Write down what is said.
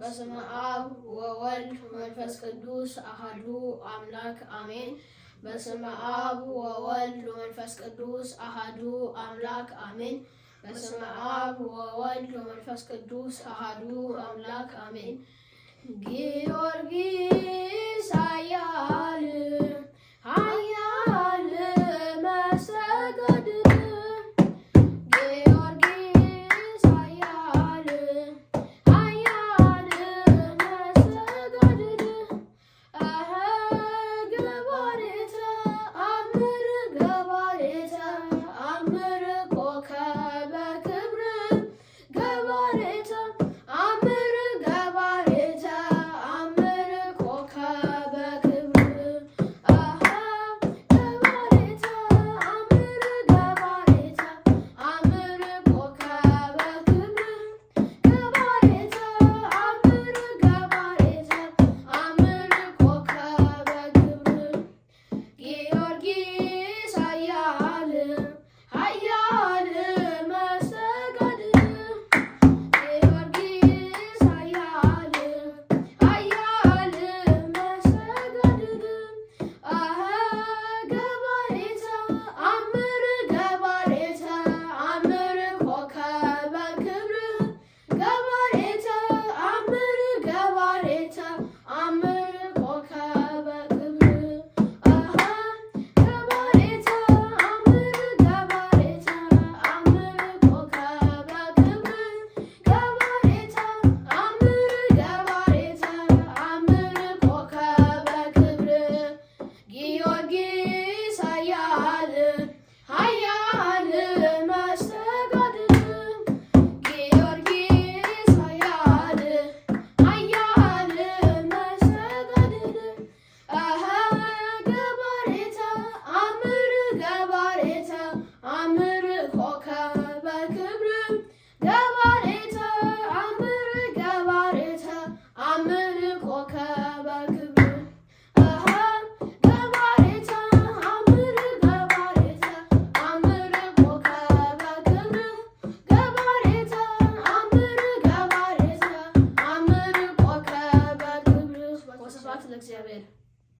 በስመ አብ ወወልድ ወመንፈስ ቅዱስ አሐዱ አምላክ አሜን። በስመ አብ ወወልድ ወመንፈስ ቅዱስ አሐዱ አምላክ አሜን። በስመ አብ ወወልድ ወመንፈስ ቅዱስ አሐዱ አምላክ አሜን። ጊዮርጊስ ኃያል ኃያል መሰገድ ጊዮርጊስ ኃያል ኃያል መሰገድ ገባሬተ አምር ገባሬተ አምር ኮከበ ክብር ገባሬተ አምር ገባሬተ አምር ኮከበ ክብር ገባሬተ አምር ገባሬተ አምር ኮከበ ክብር ገባሬተ አምር ገባሬተ አምር ኮከበ ክብር ጊዮርጊስ ኃያል ኃያል መሰገድ ጊዮርጊስ ኃያል ኃያል መሰገድ ገባሬተ አምር ገባሬተ አምር ኮከበ ክብር ገባሬተ አምር ገባሬተ አምር ኮከበ ክብር ገባሬተ አምር ገባሬተ አምር ኮከበ ክብር ገባሬተ አምር ገባሬተ አምር ኮከበ ክብር ጊዮርጊስ ኃያል ኃያል መሰገድ ጊዮርጊስ ኃያል ኃያል መሰገድ ገባሬተ አምር ገባሬተ አምር ኮከበ ክብር ገባሬተ አምር ገባሬተ አምር ኮከበ